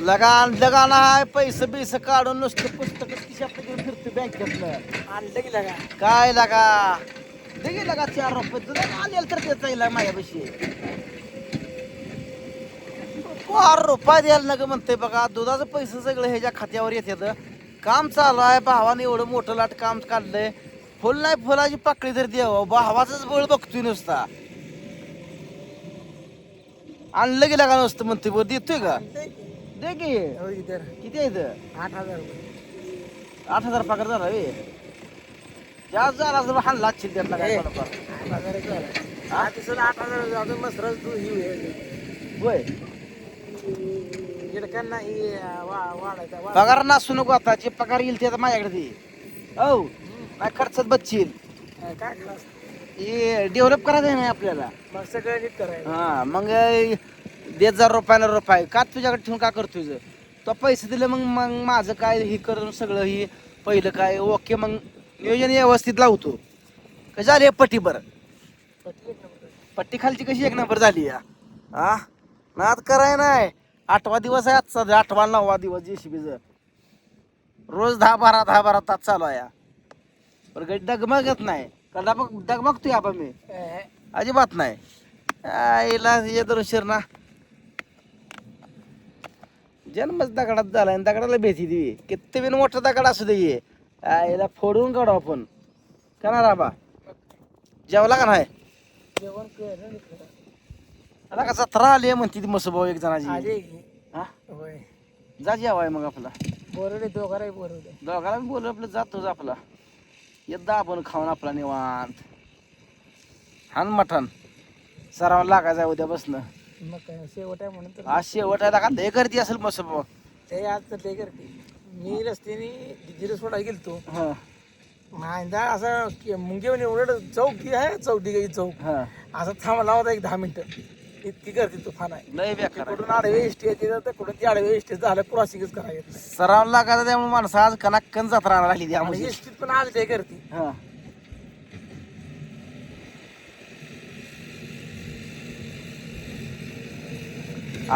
लगान हाय पैसे बिसे काढून नुसतं पुस्तक खिशात घेऊन फिरतो बँकेतनं. आणलं की लगा काय लगा दे की लगा 4 रुपये तुला आणेल तर त्याचा येईल माझ्यापाशी. 4 रुपये द्यायला नका म्हणते बघा. दुधाचं पैसे सगळं ह्याच्या खात्यावर येतात. काम चालू आहे. भावाने एवढं मोठं लाट काम काढलंय. फुल नाही फुलाची पाकळी तर द्यावं. भावाचाच बळ बघतोय नुसता. आणलं की लगा नुसतं म्हणते बरं देतोय का दे की. हो इधर किती आहे इथं? 8,000 रुपये 8,000 पगार झाला वे. जास्त झाला असं हाणला असशील त्यांना काय ए. थोडंफार. 8,000 झाला. हा तिथं 8,000 अजून मसराच तू ही होय गिडकांना ही वाढायचा पगार नसू नको आता. जे पगार येईल ते आता माझ्याकडे दे. हो काय खर्चात बच्चील. काय क्लास हे डेव्हलप करायचं नाही आपल्याला. मग सगळं नीट करायचं. हा मग देत जा रुपयाला रुपये का तुझ्याकडे ठेवून का करतोय तुझं तो पैसे दिले मग मग माझं काय ही करून सगळं ही पहिलं काय ओके मग नियोजन व्यवस्थित लावतो. कसं झाली पट्टी बरं पट्टी खालची कशी 1 नंबर झाली या. हा नाद कराय नाही. 8वा दिवस आहे आजचा. 8वा 9वा दिवस JCBचं रोज 10-12 तास चालू आहे. पण काही डगमगत नाही का डगमगतोय आपण मी अजिबात नाही. आईला दृश्य ना जन्मच दगडात झाला आणि दगडाला भीती देवी. किती बिन मोठा दगड असू दे आईला फोडून काढू आपण. का ना राबा जेवला का नाही? जेवण कर आता का 17 आली म्हणते ती मस्त भाऊ एक जणाची. आले हा होय जा जेवाय मग आपला. बोरडे दोघांनाही बोरवले दोघाला मी बोलू आपलं जातोच आपला. येत आपण खाऊन आपला निवांत हान मटण सराव लागायचा उद्या बसणं. मग काय शेवट आहे म्हणून तर आज शेवट आहे का लय गर्दी असेल मस्त भाऊ. ते आज तर ते करते. मी रस्त्याने जिरे सोडा गेलतो हा मांदा असं मुंगेवर एवढं चौक आहे चौकी चौक हा असं थांबला होता 10 मिनिटं. इतकी गर्दी तुफान आहे. लय बेकार आहे. कुठून आडवे एसटी येते तर कुठून ती आडवे एसटी झालं क्रॉसिंगच करायचं. सराव लागायचा त्यामुळे माणसं आज कनाक्कन जात राहणार राहिली आणि त्यामुळे. एसटीत पण आज ते गर्दी. हा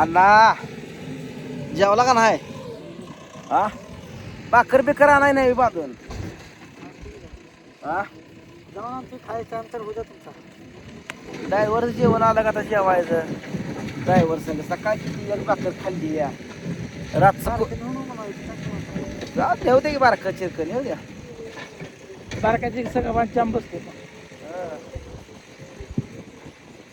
अण्णा जेवला का नाही? हा भाकर बिकर आणाय नाही बांधून. हा जाऊन आमची खायचं अंतर होतं तुमचा. ड्रायव्हर जेवण आलं का आता जेवायचं. ड्रायव्हर संग सकाळची एक भाकर खाल्ली या. रातचं ठेवते की बारका चिरकन येऊ द्या. बारकाची सगळं जाम बसते.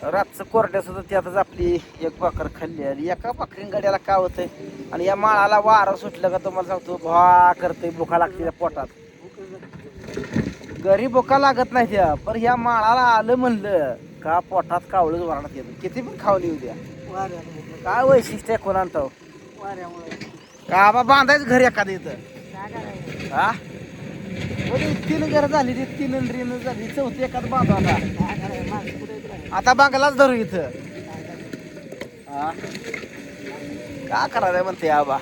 रातचं कोरड्या सुद्धा त्यातच आपली एक भाकर खाल्ली आणि एका भाकरीन गाड्याला काय होतंय. आणि या माळाला वारं सुटलं का तुम्हाला सांगतो भा करतंय भुका लागते त्या पोटात. घरी भुका लागत नाही त्या पण ह्या माळाला आलं म्हणलं का पोटात कावळच वरणात येतं. किती पण खावली उद्या. वाऱ्यामुळे काय वैशिष्ट्य आहे कोणाला वाऱ्यामुळे का बा बांधायचं घर एखादं इथं. काय करायचं हा 3 घर झाली ती 3 रीन झाली 4थी एखादं बांधू आता. काय करायचं माणसं कुठे राहायचं. आता बांगलाच धरू इथं. हा का करायला म्हणते आबा.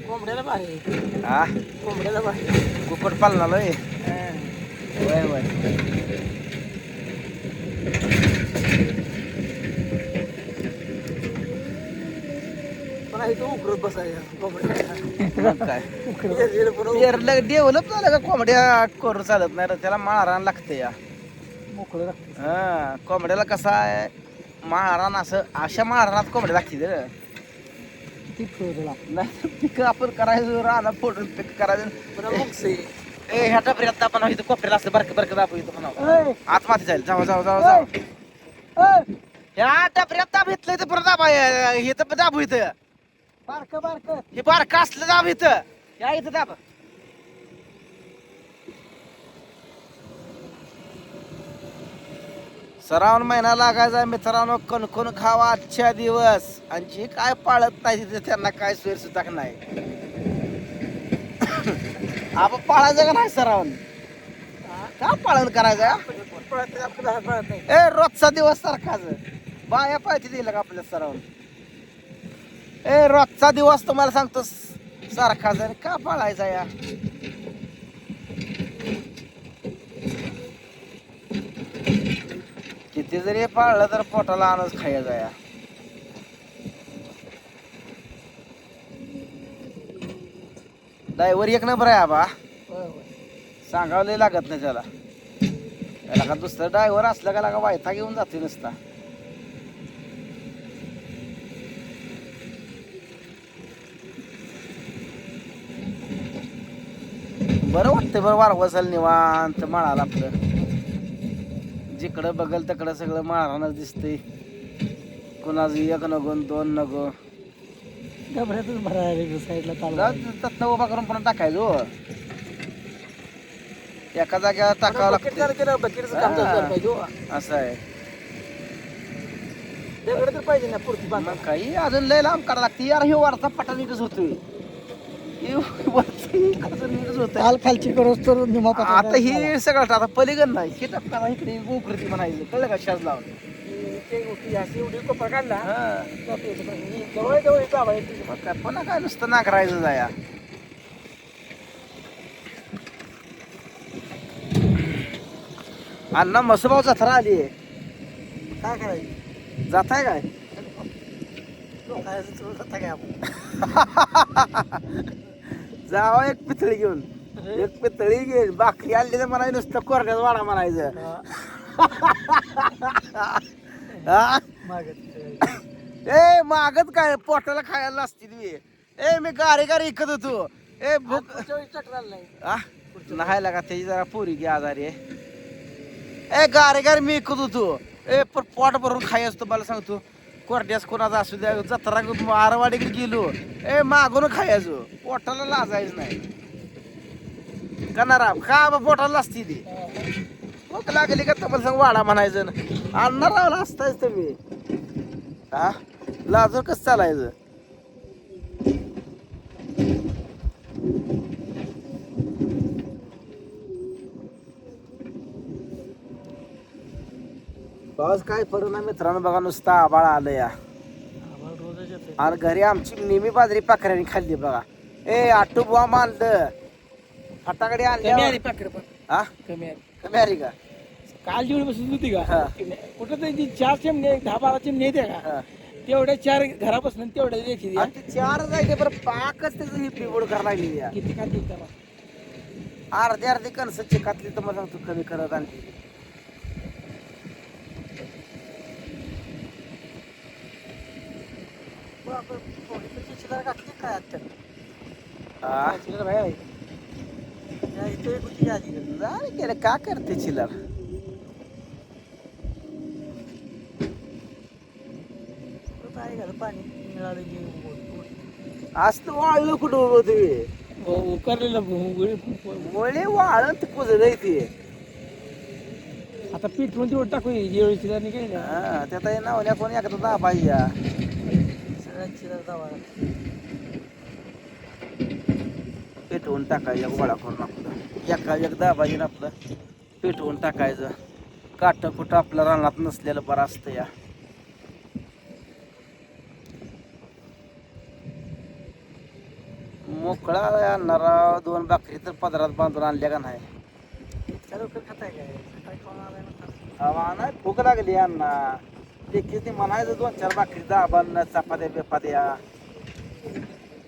कोंबड्याला भारी हा कोंबड्याला भारी. कुकट पालना लय वय वय. पण इथं उकरत बसायचं कोंबड्या. मग काय डेव्हलप झालं का कोंबड्या करून चालत नाही रे. त्याला माळरान लागते या. मोकळं लागतं. हा कोंबड्याला कसं आहे माळरान असं अशा माळरानात कोंबड्या लागते रे. किती ठेवलं लागतं. नाही पिकं आपण करायचं राहणार फोडून पिक करायचं. पुन्हा मग से ए ह्या टपऱ्यात आपण इथं कोपऱ्याला असतं बरं बरं दाबू इथं म्हणा आत माती जाईल. जाऊ जाऊ जाऊ जाऊ ह्या टपऱ्यात दाब इथलं इथं परत दाबा इथं दाबू इथं. बारकं बारकं हे बारकं असलं दाब इथं. या इथं दाब. श्रावण महिना लागायचा मित्रांनो. कणकण खावा आजच्या दिवस. आणि जे काय पाळत नाही तिथे त्यांना काय सोयर सुद्धा नाही. आपण पाळायचं का नाही श्रावण? का पाळण करायचं? आपल्याला कळत नाही. ए रोजचा दिवस सारखाच बाया पाहिजे दिलं का आपल्या श्रावण. ए रोजचा दिवस तुम्हाला सांगतो सारखाच का पाळायचा या. किती जरी पाळलं तर पोटाला आणच खायचा या. ड्रायव्हर एक नंबर आहे आबा, होय होय. सांगावं लय लागत नाही त्याला. त्याला का दुसरा ड्रायव्हर असला का लागा वायता घेऊन जातोय नुसता. बरं वाटतंय बरं वारवसल निवांत माळाला आपलं. जिकडं बघल तिकडं सगळं माळानच दिसतंय. कुणाचं एक नको न दोन नको. गबऱ्यातच भरायला साईडला तत्न उभा करून पुन्हा टाकायचं हो. एका जाग्यावर टाकावं लागतं. बकेटचं काम झालं पाहिजे हो. असं आहे. त्याकडे तर पाहिजे ना पुरती बांधा. मग काही अजून लय लांब करावं लागते यार. हे वरचा पटा नीटच होतोय. हे वरची कसं नीटच होतंय. काल खालची करोस तर निमा आता ही सगळं आता पलीकड नाही हे टाकताना इकडे गोकृती म्हणायचं कळलं का शाज लावून. एवढी कोपरा काढला हा. जवळ जवळ बाबा मग काय पुन्हा काय नुसतं नाकरायचं जाया. अण्णा मसोबाव जत्रा आली आहे. काय करायचं जाताय काय? काय आपण जावा एक पितळी घेऊन. एक पितळी घे भाकरी आणली तर म्हणायचं नुसतं कोरड्यात वाडा म्हणायचं. हा? ए मागत काय पोटाला खायला असते तुम्ही. ए मी गारी गारी इकत होतो. ए भूक आ? नाही लागा त्याची जरा पोरी घे आजारी आहे. ए गारे गारे मी इकत होतो. ए पण पोट भरून खायचं मला सांगतो. कोरड्यास कोणाचा असू द्या जत्रा आरवाडीकडे गेलो. ए मागून खायचो पोटाला लाजायचं नाही. कनारा का बा पोटाला असते ती. भूक लागली का तुम्हाला सांग वाडा म्हणायचं. आणणार रावला असतायच तुम्ही. हा लाजून कसं चालायचं. पाऊस काय पडू ना मित्रांनो. बघा नुसता आबाळ आलं या. आणि घरी आमची नेहमी बाजरी पाखऱ्याने खाल्ली बघा. ए आटू बुवा मानलं फटाकडे आणली. हा कमी आली का? काल जेवढी बसत होती हा. का कुठं तरी 4 चिमणे 10-12 चिमणे येते का हा. तेवढ्या 4 घरापासून तेवढ्या देखील आणि ते चार जायचे बरं पाकच त्याचं ही पिवड करायला लागली या. किती का देत त्याला अर्धी अर्धी कणस चिकातली तर मला सांगतो कमी करत आणि हा. झालं केलं का करते चिलर. पाणी मिळालं आज तर वाळलं कुठं उभं तुम्ही. उकरलेलं मुळे वाळण ते पुजलंय ते. आता पीठ मध्ये ओढ टाकू जेवढी चिलर निघेल हा त्यात नावल्या कोणी एखादा दहा पाहिजे. सगळ्यात चिलर दावा पेटवून टाकायचं गोळा करून आपलं एका एकदा पाहिजे आपलं पेटवून टाकायचं. काट कुठं आपलं रानात नसलेलं बरं असतं या. मोकळा आणणारा 2 भाकरी तर पदरात बांधून आणल्या का नाही. खाताय काय हवा नाही भूक लागली अण्णा. देखील ते म्हणायचं 2-4 भाकरी दाबण चपात्या बेपात्या.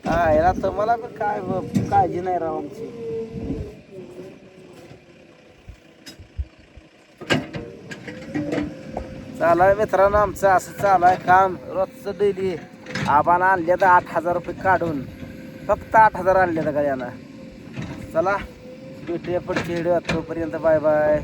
काय तर मला पण काय काळजी नाही राव आमची. चालाय मित्रांनो आमचं असं चालाय काम रोजचं डेली. आबानं आणले तर 8,000 रुपये काढून फक्त 8,000 आणले तर का यानं. चला भेटूया पुढच्या व्हिडिओ. तोपर्यंत बाय बाय.